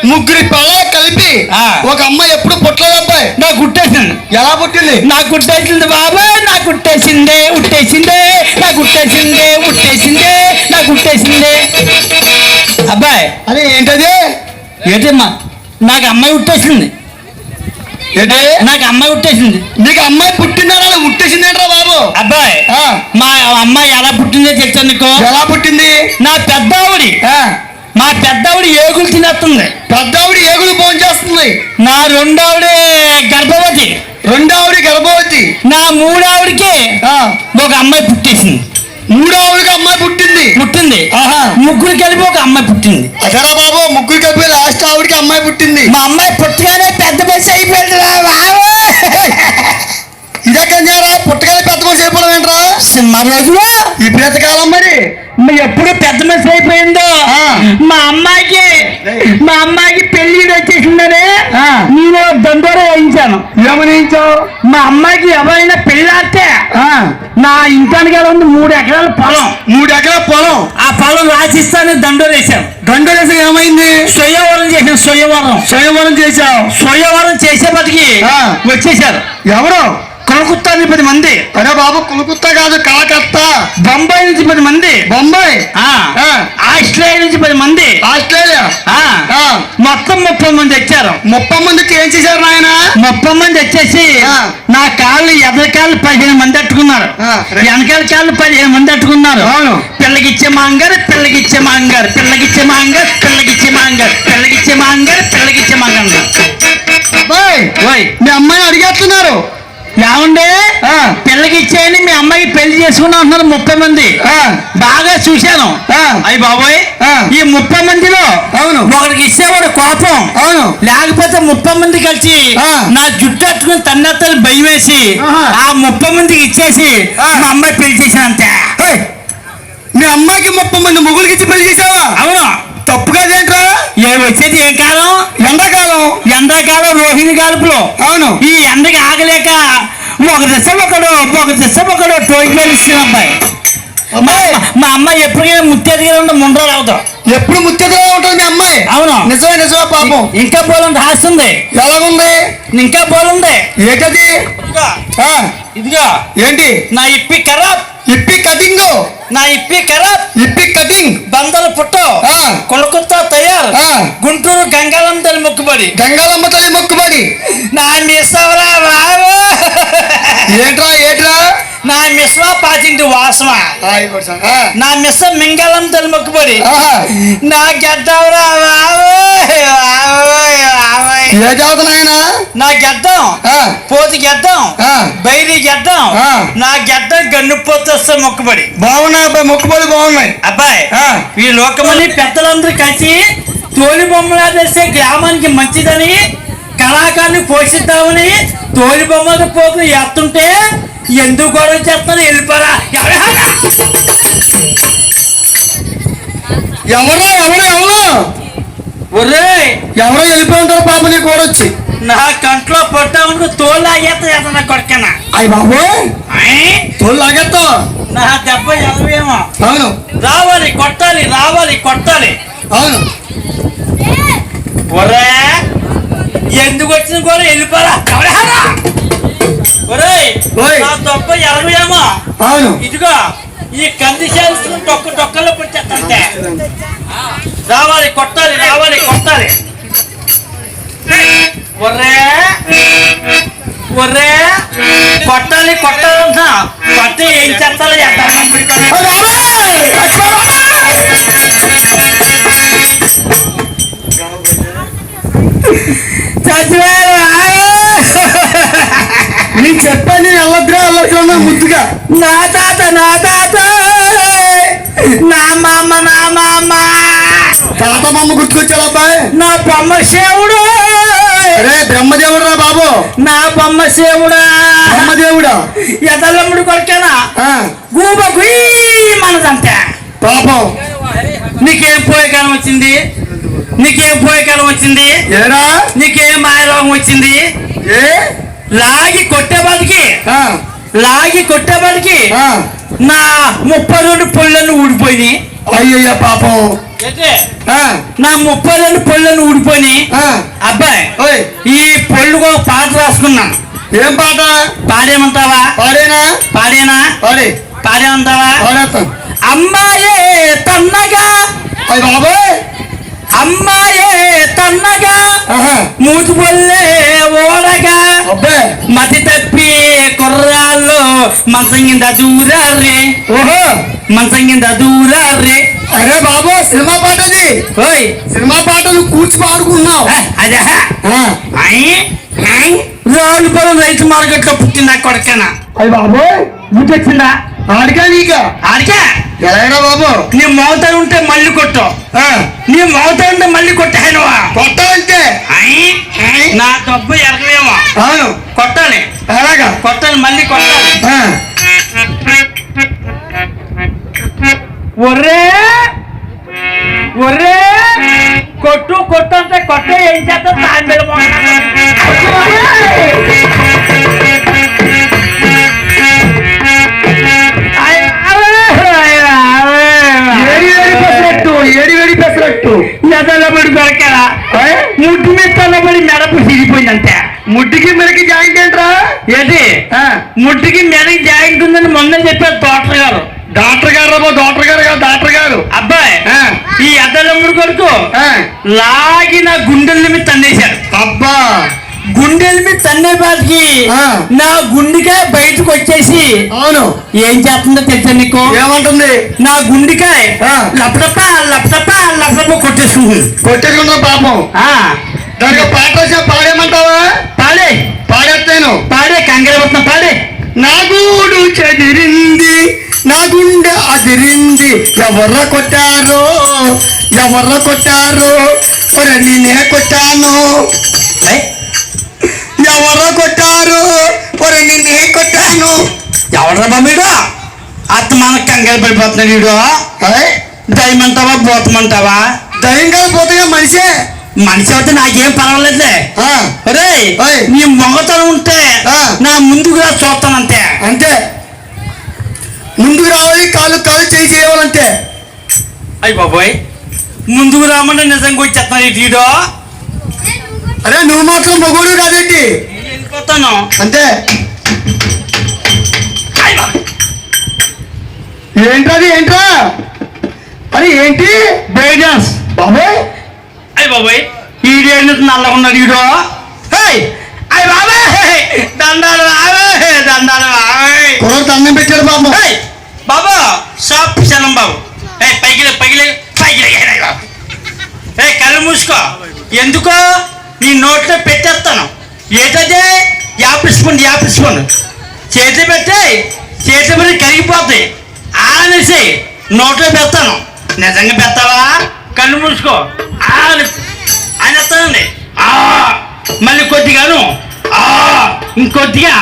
[SPEAKER 2] ముగ్గురి పిల్లలు కలిపి
[SPEAKER 3] ఆ.
[SPEAKER 2] ఒక అమ్మాయి ఎప్పుడు పుట్టలేదు అబ్బాయి.
[SPEAKER 3] నాకు కుట్టేసింది.
[SPEAKER 2] ఎలా పుట్టింది?
[SPEAKER 3] నాకు కుట్టేసింది బాబాయ్, నాకు కుట్టేసిందే ఉట్టేసిందే, నాకు కుట్టేసిందే ఉట్టేసిందే, నాకు కుట్టేసిందే. అబ్బాయి,
[SPEAKER 2] అది ఏంటది?
[SPEAKER 3] ఏంటమ్మా, నాకు అమ్మాయి ఉట్టేసింది.
[SPEAKER 2] ఏంటి?
[SPEAKER 3] నాకు అమ్మాయి ఉట్టేసింది.
[SPEAKER 2] నీకు అమ్మాయి పుట్టిందా? పుట్టేసిందేంట్రా బాబు?
[SPEAKER 3] అబ్బాయి,
[SPEAKER 2] ఆ.
[SPEAKER 3] మా అమ్మాయి ఎలా పుట్టిందో తెలుసా నీకు?
[SPEAKER 2] ఎలా పుట్టింది?
[SPEAKER 3] నా పెద్దావిడి మా పెద్దావిడి ఏగులు తినేస్తుంది.
[SPEAKER 2] పెద్దావిడి ఏగులు భోజనం చేస్తుంది.
[SPEAKER 3] నా రెండావిడి గర్భవతి.
[SPEAKER 2] రెండావిడి గర్భవతి.
[SPEAKER 3] నా మూడావిడికి ఒక అమ్మాయి పుట్టేసింది.
[SPEAKER 2] మూడావిడికి అమ్మాయి పుట్టింది.
[SPEAKER 3] ఆహా, ముగ్గురు కలిపి ఒక అమ్మాయి పుట్టింది.
[SPEAKER 2] అసరా బాబు, ముగ్గురు కలిపి లాస్ట్ ఆవిడికి అమ్మాయి పుట్టింది.
[SPEAKER 3] మా అమ్మాయి పుట్టగానే పెద్ద బస్సు అయిపోయింది బాబు.
[SPEAKER 2] ఇదే కన్యారా, పుట్టగానే పెద్ద మనిషి అయిపోవడం ఏంట్రా?
[SPEAKER 3] సినిమా రోజులో
[SPEAKER 2] ఈ బ్రతకాలం మరి
[SPEAKER 3] ఎప్పుడు పెద్ద మనిషి అయిపోయిందో
[SPEAKER 2] ఆ.
[SPEAKER 3] మా అమ్మాయికి పెళ్లి వచ్చేసిందని
[SPEAKER 2] ఆ.
[SPEAKER 3] నేను దండోర వేయించాను.
[SPEAKER 2] ఏమని ఇచ్చావు?
[SPEAKER 3] మా అమ్మాయికి ఎవరైనా పెళ్లి ఆడితే నా ఇంటానికి ఉంది 3 ఎకరాల పొలం.
[SPEAKER 2] 3 ఎకరాల పొలం.
[SPEAKER 3] ఆ పొలం రాసిస్తాను దండోర వేసాం.
[SPEAKER 2] గంటలేసి ఏమైంది?
[SPEAKER 3] స్వయంవరం చేసాం.
[SPEAKER 2] స్వయంవరం చేశావు.
[SPEAKER 3] స్వయంవరం చేసేపటికి
[SPEAKER 2] ఆ.
[SPEAKER 3] వచ్చేసారు.
[SPEAKER 2] ఎవరు?
[SPEAKER 3] కలకత్తా 10 మంది.
[SPEAKER 2] అరే బాబు, కొలుకుత్తా కాదు, కలకత్తా.
[SPEAKER 3] బొంబాయి నుంచి 10 మంది.
[SPEAKER 2] బొంబాయి.
[SPEAKER 3] ఆ.
[SPEAKER 2] ఆ.
[SPEAKER 3] ఆస్ట్రేలియా నుంచి 10 మంది.
[SPEAKER 2] ఆస్ట్రేలియా.
[SPEAKER 3] ఆ.
[SPEAKER 2] ఆ.
[SPEAKER 3] మొత్తం 30 మంది వచ్చారు.
[SPEAKER 2] 30 మందికి ఏం చేశారు నాయన?
[SPEAKER 3] 30 మంది వచ్చేసి
[SPEAKER 2] ఆ.
[SPEAKER 3] నా కాళ్ళు ఎదరి కాళ్ళు 15 మంది అట్టుకున్నారు.
[SPEAKER 2] ఆ.
[SPEAKER 3] వెనకాల కాళ్ళు 15 మంది అట్టుకున్నారు.
[SPEAKER 2] అవును.
[SPEAKER 3] పిల్లగిచ్చే మాంగారు పిల్లగిచ్చే మాంగారు పిల్లగిచ్చే మాంగారు పిల్లగిచ్చే మాంగారు పిల్లగిచ్చే మాంగారు పిల్లగిచ్చే మాంగారు.
[SPEAKER 2] బాయ్,
[SPEAKER 3] ఓయ్
[SPEAKER 2] మీ అమ్మాయి అడిగేస్తున్నారు.
[SPEAKER 3] ఏమండే
[SPEAKER 2] ఆ.
[SPEAKER 3] పిల్లకి ఇచ్చేయని మీ అమ్మాయి పెళ్లి చేసుకున్నా అంటున్నారు 30 మంది.
[SPEAKER 2] ఆ.
[SPEAKER 3] బాగా చూశాను.
[SPEAKER 2] ఆ.
[SPEAKER 3] అయ్యి బాబోయ్,
[SPEAKER 2] ఆ.
[SPEAKER 3] ఈ 30 మందిలో
[SPEAKER 2] అవును.
[SPEAKER 3] ఒకరికి ఇచ్చేవాడు కోపం.
[SPEAKER 2] అవును.
[SPEAKER 3] లేకపోతే 30 మంది కలిసి
[SPEAKER 2] ఆ.
[SPEAKER 3] నా జుట్టు అట్టుకుని తన్నెత్తలు భయం వేసి
[SPEAKER 2] ఆహా.
[SPEAKER 3] ఆ 30 మందికి ఇచ్చేసి
[SPEAKER 2] ఆ.
[SPEAKER 3] మా అమ్మాయి పెళ్లి చేసిన అంతే.
[SPEAKER 2] ఏయ్, మీ అమ్మాయికి 30 మంది మొగులకి ఇచ్చి పెళ్లి చేసావా?
[SPEAKER 3] అవును.
[SPEAKER 2] తప్పు కాదేంట్రా?
[SPEAKER 3] వచ్చేది ఏం కాలం?
[SPEAKER 2] ఎండాకాలం.
[SPEAKER 3] ఎండాకాలం రోహిణి గాలుపులో.
[SPEAKER 2] అవును.
[SPEAKER 3] ఈ ఎండకి ఆగలేక ఒక దిశ ఒకడు టోకి వెళ్ళిస్తున్న అబ్బాయి.
[SPEAKER 2] అమ్మాయి
[SPEAKER 3] మా అమ్మాయి ఎప్పటికైనా ముత్తేదిగా ఉంటే ముండలు అవుతాం.
[SPEAKER 2] ఎప్పుడు ముత్తెదలా ఉంటుంది మీ అమ్మాయి.
[SPEAKER 3] అవును.
[SPEAKER 2] నిజమే పాపం.
[SPEAKER 3] ఇంకా పోలంది రాస్తుంది.
[SPEAKER 2] ఎలాగుంది?
[SPEAKER 3] ఇంకా పోలుంది.
[SPEAKER 2] ఏంటది? ఆ,
[SPEAKER 3] ఇదిగో
[SPEAKER 2] ఏంటి?
[SPEAKER 3] నా ఇప్పి ఖరాబ్.
[SPEAKER 2] ఇప్పి కటింగ్.
[SPEAKER 3] నా ఇప్పి ఖరాబ్.
[SPEAKER 2] ఇప్పి కటింగ్.
[SPEAKER 3] బందరు పుట్టు.
[SPEAKER 2] ఆ.
[SPEAKER 3] కొలకత్తా తయారు.
[SPEAKER 2] ఆ.
[SPEAKER 3] గుంటూరు గంగాలం తల్లి మొక్కుబడి.
[SPEAKER 2] గంగాలమ్మ తల్లి మొక్కుబడి.
[SPEAKER 3] నా మిస్సవరా బాబు.
[SPEAKER 2] ఏట్రా?
[SPEAKER 3] నా మిస్వా పాచింటి వాసన.
[SPEAKER 2] ఆ.
[SPEAKER 3] నా మిస్స మింగళం తల్లి మొక్కుబడి.
[SPEAKER 2] ఆహా.
[SPEAKER 3] నా గడ్డవరా బాబు.
[SPEAKER 2] ఏ జాత నాయన?
[SPEAKER 3] నా గడ్డం పోతి గడ్డం, బైరి గడ్డం. నా గడ్డం గన్నుపోతే వస్తే మొక్కుబడి.
[SPEAKER 2] బాగున్నాయి అబ్బాయి, మొక్కుబడి బాగున్నాయి
[SPEAKER 3] అబ్బాయి. ఈ లోకమని పెద్దలందరూ కలిసి తోలి బొమ్మలా చేస్తే గ్రామానికి మంచిదని కళాకారుని పోషిద్దామని తోలి బొమ్మల పోతులు ఎత్తుంటే ఎందుకు గొడవ చేస్తాను వెళ్ళిపోరా.
[SPEAKER 2] ఎవరో వెళ్ళిపోయి ఉంటారు పాప. నీ కూడా వచ్చి
[SPEAKER 3] నా కంట్లో పొట్టా ఉంటూ తోలు లాగేస్తా నా కొడుకన్నా.
[SPEAKER 2] అయ్యి బాబు, తోలు లాగేస్తావు.
[SPEAKER 3] నా దెబ్బ ఎదవేమో.
[SPEAKER 2] అవును.
[SPEAKER 3] రావాలి కొట్టాలి.
[SPEAKER 2] అవును.
[SPEAKER 3] ఒరే ఎందుకు వచ్చిన కూడా వెళ్ళిపోరా. నా దెబ్బ ఎదవేమో.
[SPEAKER 2] అవును.
[SPEAKER 3] ఇదిగో ఈ కంది చేస్తున్న డొక్కలో పుట్టేస్తంటే రావాలి కొట్టాలి. ఒర్రే కొట్టాలి అంటున్నా. కొట్టి ఏం చేస్తారో
[SPEAKER 2] నేను చెప్పాను, నేను వెళ్ళొద్దురా ముద్దుగా.
[SPEAKER 3] నా తాత నా మామ
[SPEAKER 2] తాత మామ గుర్తుకొచ్చాడు అబ్బాయి.
[SPEAKER 3] నా బొమ్మ సేవుడు.
[SPEAKER 2] అరే బ్రహ్మదేవుడు రా బాబు.
[SPEAKER 3] నా బొమ్మ సేవుడా.
[SPEAKER 2] బ్రహ్మదేవుడా.
[SPEAKER 3] ఎదలమ్ముడు కొడుకేనా గూబ గుయ్యి మనదంటే
[SPEAKER 2] పాపం.
[SPEAKER 3] నీకేం పోయే కాలం వచ్చింది?
[SPEAKER 2] ఏరా
[SPEAKER 3] నీకేం మాయరోగం వచ్చింది? లాగి కొట్టేవాడికి నా 32 పళ్ళను ఊడిపోయినాయి.
[SPEAKER 2] అయ్యయ్య పాపం.
[SPEAKER 3] నా 32 పళ్ళను ఊడిపోయినాయి. అబ్బాయి, ఈ పళ్ళు పాట రాసుకున్నాను.
[SPEAKER 2] ఏం పాట?
[SPEAKER 3] పాడేమంటావా? పాడేమంటావా? అమ్మాయే తన్నగా మూతి పొల్లే ఓడగా మతి తప్పి కుర్రాళ్ళు మంచం కింద దూరారే.
[SPEAKER 2] అరే బాబు, సినిమా పాట అది. సినిమా పాటలు కూర్చి పాడుకున్నావు.
[SPEAKER 3] అదే రావులపురం రైతు మార్కెట్ లో పుట్టిందా కొడకనా.
[SPEAKER 2] అయ్యి బాబు, బుద్ధి వచ్చిందా? ఆడికా ఎలా బాబు?
[SPEAKER 3] నీ మోతాడు ఉంటే మళ్ళీ కొట్టు.
[SPEAKER 2] కొట్టాలంటే
[SPEAKER 3] నా డబ్బు ఎరగవేమో.
[SPEAKER 2] అవును,
[SPEAKER 3] కొట్టాలి.
[SPEAKER 2] అలాగా
[SPEAKER 3] కొట్టాలి, మళ్ళీ కొట్టాలి. ఒర్రే ఒర్రే కొట్టు కొట్టు అంటే కొట్ట ఏం చేస్తా దాని మీద
[SPEAKER 2] ఏడి పెసరట్టు
[SPEAKER 3] ఎదలబడి దొరకరా ముడ్డు మీద తల్లబడి మెడపు సిరిపోయిందంటే
[SPEAKER 2] ముడ్డికి మెడకి జాయింట్ ఏంట్రా?
[SPEAKER 3] ఏంటి ముడ్డుకి మెడకి జాయింట్ ఉందని మొన్న చెప్పారు డాక్టర్ గారు.
[SPEAKER 2] డాక్టర్ గారు రాబో, డాక్టర్ గారు కాదు, డాక్టర్ గారు.
[SPEAKER 3] అబ్బాయి ఈ ఎద్దలమ్ముడు కొడుకు లాగి నా గుండెల మీద తన్నేశాడు.
[SPEAKER 2] అబ్బా,
[SPEAKER 3] గుండెల మీద తన్నే బాటికి నా గుండెకాయ బయటకు వచ్చేసి
[SPEAKER 2] అవును
[SPEAKER 3] ఏం చేస్తుందో తెలుసా నీకు?
[SPEAKER 2] ఏమంటుంది?
[SPEAKER 3] నా గుండెకాయ లపటప్ప లపటప్ప లపటప్ప
[SPEAKER 2] కొట్టేసుకున్నా పాపం. దానికి పాట వచ్చా పాడేమంటావా?
[SPEAKER 3] పాడే
[SPEAKER 2] పాడేస్తాను.
[SPEAKER 3] పాడే కంగారు పాడే.
[SPEAKER 2] నా గూడు చెదిరింది, నా గుండె అదిరింది, ఎవర్ర కొట్టారో ఎవర్ర కొట్టారో, ఒరే నేనే కొట్టాను. ఎవర్ర కొట్టారు, ఒరే నేనే కొట్టాను.
[SPEAKER 3] ఎవడరా వీడు? అత్త మనకు కంగారు పడిపోతున్నాడు వీడు. దయమంటావా పోతమంటావా?
[SPEAKER 2] దయ్యం కాదు పోతగా మనిషే.
[SPEAKER 3] మనిషి అయితే నాకేం పర్వాలేదులే. అరే నీ మొగతనం ఉంటే నా ముందుగా చూస్తానంతే.
[SPEAKER 2] అంతే, ముందుకు రావాలి, కాలు కాలు చేయి చేయాలంటే.
[SPEAKER 3] అయ్యి బాబోయ్, ముందుకు రామంటే నిజంగా వచ్చేస్తాను వీడు.
[SPEAKER 2] అరే నువ్వు మాత్రం మగోడు కాదండి.
[SPEAKER 3] వెళ్ళిపోతాను
[SPEAKER 2] అంతే. ఏంటది? ఏంట్రా అది? ఏంటి
[SPEAKER 3] బైడాన్స్
[SPEAKER 2] బాబోయ్?
[SPEAKER 3] అయ్యి బాబోయ్, ఈడేళ్ళు నల్లగా ఉన్నాడు వీడు. అయ్యి బాబాయ్, దండాలు బాబాయ్, దండాలు బాబాయ్.
[SPEAKER 2] కుర్ర దండం పెట్టాడు బాబు.
[SPEAKER 3] బాబా షాప్ చలం బాబు. పైకి పైకి పైకి కళ్ళు మూసుకో. ఎందుకో నీ నోట్లో పెట్టేస్తాను. ఏటదే యాపిల్ స్పూన్ చేతి పెట్టి చేతి పడి కరిగిపోతాయి ఆనేసి నోట్లో పెడతాను. నిజంగా పెడతావా? కళ్ళు మూసుకో అనేస్తానండి. మళ్ళీ కొద్దిగాను ఇంకొద్దిగా